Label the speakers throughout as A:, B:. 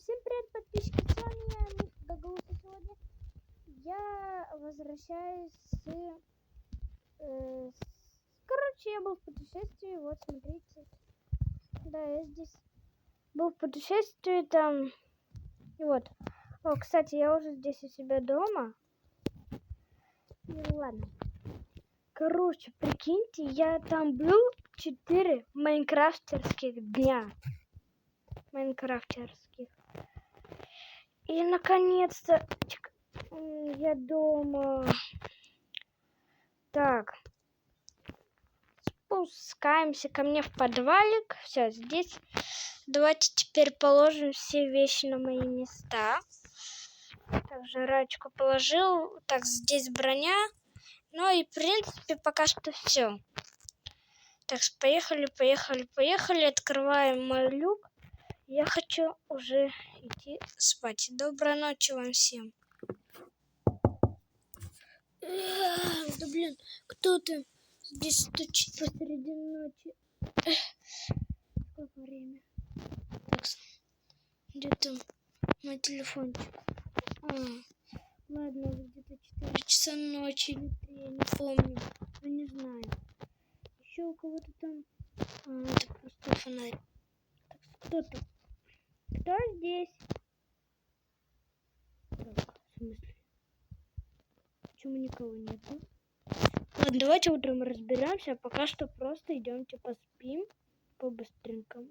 A: Всем привет, подписчики, с вами я, Мишка Гагалуса. Сегодня я возвращаюсь Короче, я был в путешествии, вот, смотрите. Да, я здесь был в путешествии, там, и вот. О, кстати, я уже здесь у себя дома. Ну, ладно. Короче, прикиньте, я там был 4 майнкрафтерских дня. Майнкрафтерских. И наконец-то я дома. Так. Спускаемся ко мне в подвалик. Все, здесь. Давайте теперь положим все вещи на мои места. Так, жрачку положил. Так, здесь броня. Ну и, в принципе, пока что все. Так, поехали. Открываем мой люк. Я хочу уже идти спать. Доброй ночи вам всем. Да блин, кто там здесь стучит посреди ночи? Сколько время? Так, где там мой телефончик? Ладно, где-то 4 часа ночи или 3, я не помню. Я не знаю. Еще у кого-то там... это просто фонарь. Так, кто там? Кто здесь? Так, в смысле? Почему никого нету? Ладно, давайте утром разберемся, а пока что просто идемте поспим по-быстренькому.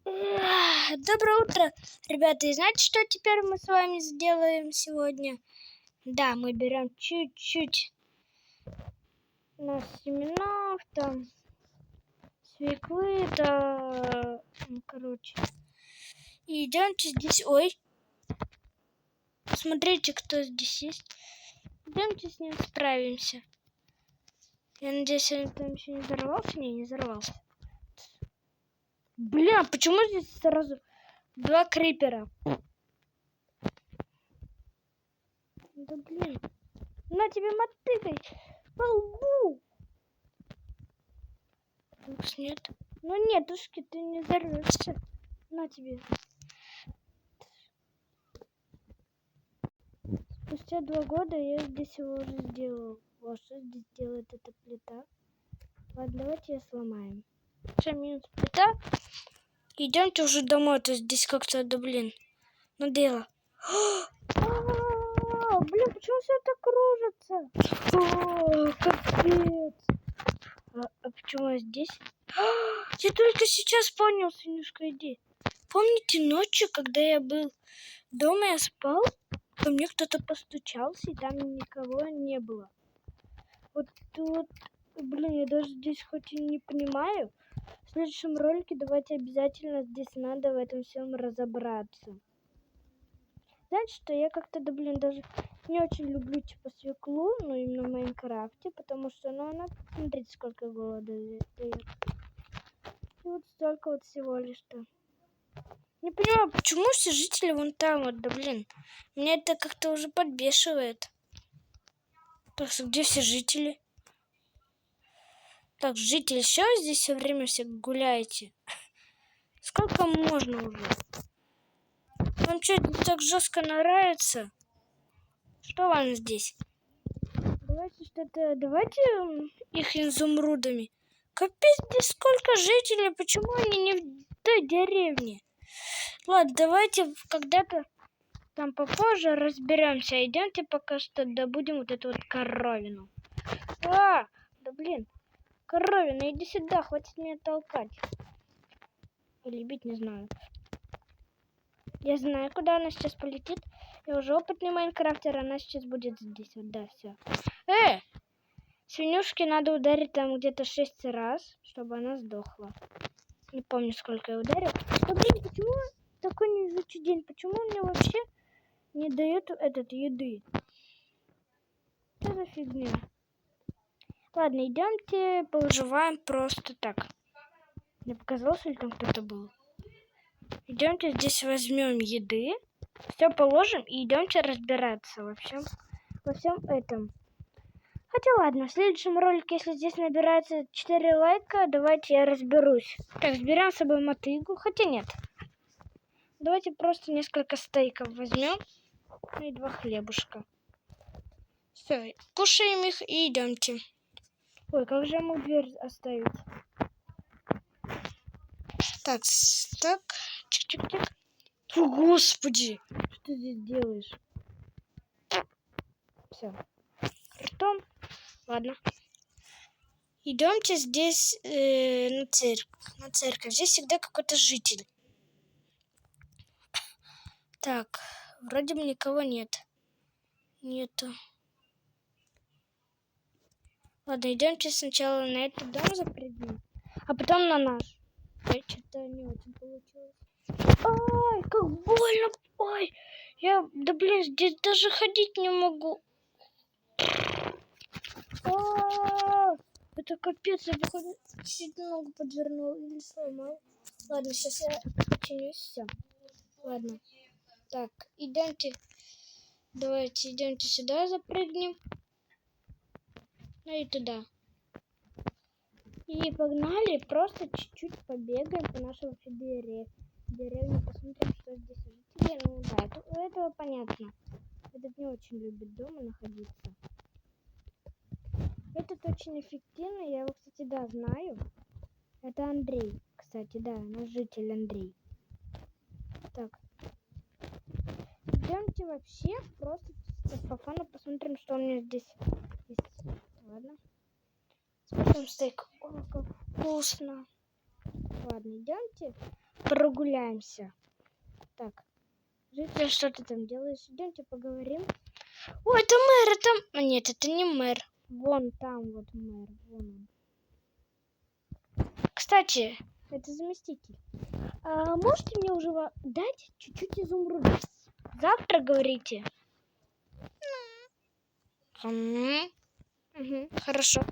A: Доброе утро, ребята. И знаете, что теперь мы с вами сделаем сегодня? Да, мы берем чуть-чуть на семенов, там, свеклы, да, короче. И идемте здесь, ой, посмотрите, кто здесь есть. Идемте с ним справимся. Я надеюсь, он там еще не взорвался? Не взорвался. Блин, а почему здесь сразу 2 крипера? Да блин. На тебе мотыгой по лбу. Нет. Ну нетушки, ты не взорвешься. На тебе. Спустя 2 года я здесь его уже сделал. Вот что здесь делает эта плита. Ладно, давайте ее сломаем. Все, минус плита. Идемте уже домой, а то здесь как-то, да блин, надоело. Блин, почему все так кружится? Капец. А почему я здесь? Я только сейчас понял, свинюшка, иди. Помните ночью, когда я был дома, я спал, ко мне кто-то постучался, и там никого не было. Вот тут, блин, я даже здесь хоть и не понимаю. В следующем ролике давайте обязательно здесь надо в этом всем разобраться. Знаете, что я как-то, да блин, даже не очень люблю типа свеклу, ну именно в Майнкрафте, потому что, ну она, смотрите, сколько голода дает. И вот столько вот всего лишь-то. Не понимаю, почему все жители вон там вот, да блин. Меня это как-то уже подбешивает. Так что где все жители? Так, жители, еще здесь все время все гуляете? Сколько можно уже? Вам что, так жестко нравится? Что вам здесь? Давайте что-то... Давайте их изумрудами. Капец, здесь сколько жителей. Почему они не в той деревне? Ладно, давайте когда-то там попозже разберемся. Идемте пока что добудем вот эту вот коровину. Да блин. Коровина, иди сюда, хватит меня толкать. Или бить, не знаю. Я знаю, куда она сейчас полетит. Я уже опытный майнкрафтер, она сейчас будет здесь. Вот, да, все. Свинюшке надо ударить там где-то 6 раз, чтобы она сдохла. Не помню, сколько я ударил. Да блин, почему такой невезучий день? Почему он мне вообще не дает еды? Что за фигня? Ладно, идемте повыживаем просто так. Мне показалось, или там кто-то был? Идемте здесь возьмем еды, все положим и идемте разбираться во всем этом. Хотя ладно, в следующем ролике, если здесь набирается 4 лайка, давайте я разберусь. Так, сберем с собой мотыгу, хотя нет. Давайте просто несколько стейков возьмем. Ну и 2 хлебушка. Все, кушаем их и идемте. Ой, как же я могу дверь оставить? Так, так. Чик-чик-чик. Фу, господи! Что ты здесь делаешь? Все. Картон. Ладно. Идемте здесь на церковь. Здесь всегда какой-то житель. Так, вроде бы никого нет. Нету. Ладно, идемте сначала на этот дом запрыгнем, а потом на наш. Что-то не очень получилось. Ай, как больно! Ой, да блин, здесь даже ходить не могу. Это капец, я походу чуть ногу подвернул или сломал. Ладно, сейчас я починюсь, все. Ладно. Так, идемте. Давайте идемте сюда запрыгнем. Ну и туда. И погнали, просто чуть-чуть побегаем по нашей деревне, посмотрим, что здесь жители. Ну да, это понятно. Этот не очень любит дома находиться. Этот очень эффективный, я его, кстати, да, знаю. Это Андрей, кстати, да, наш житель Андрей. Так. Идемте вообще просто по фану посмотрим, что у меня здесь есть. Ладно. Смотрим стейк. О, как вкусно. Ладно, идемте прогуляемся. Так. Житель, что ты там делаешь? Идемте поговорим. О, это мэр, это... Нет, это не мэр. Вон там вот мэр. Вон он. Кстати, это заместитель. Можете мне уже дать чуть-чуть изумрудов? Завтра говорите? Угу, хорошо.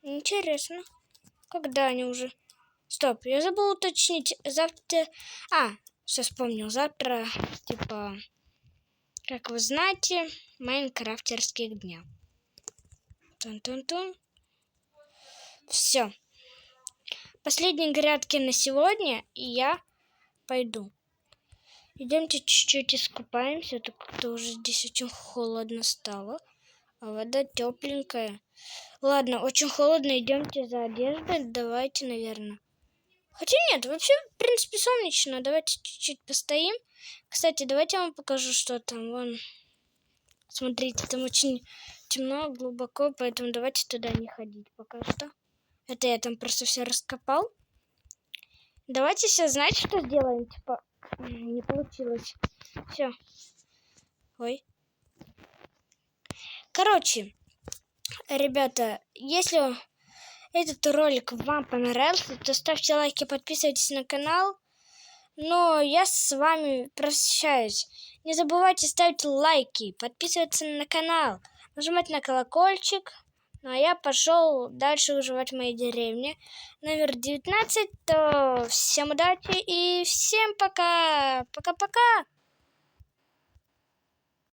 A: Интересно. Когда они уже? Стоп, я забыл уточнить. Завтра... все вспомнил. Завтра, типа, как вы знаете, майнкрафтерских дня. Тун-тун-тун. Все. Последние грядки на сегодня, и я пойду. Идемте чуть-чуть искупаемся, так как-то уже здесь очень холодно стало. А вода тепленькая. Ладно, очень холодно, идемте за одеждой. Давайте, наверное. Хотя нет, вообще, в принципе, солнечно. Давайте чуть-чуть постоим. Кстати, давайте я вам покажу, что там. Вон, смотрите, там очень темно, глубоко, поэтому давайте туда не ходить пока что. Это я там просто все раскопал. Давайте сейчас, знаете, что сделаем? Типа, не получилось. Все. Ой. Короче, ребята, если этот ролик вам понравился, то ставьте лайки, подписывайтесь на канал. Но я с вами прощаюсь. Не забывайте ставить лайки, подписываться на канал, нажимать на колокольчик. Ну а я пошел дальше выживать в моей деревне. Номер 19. То всем удачи и всем пока. Пока-пока.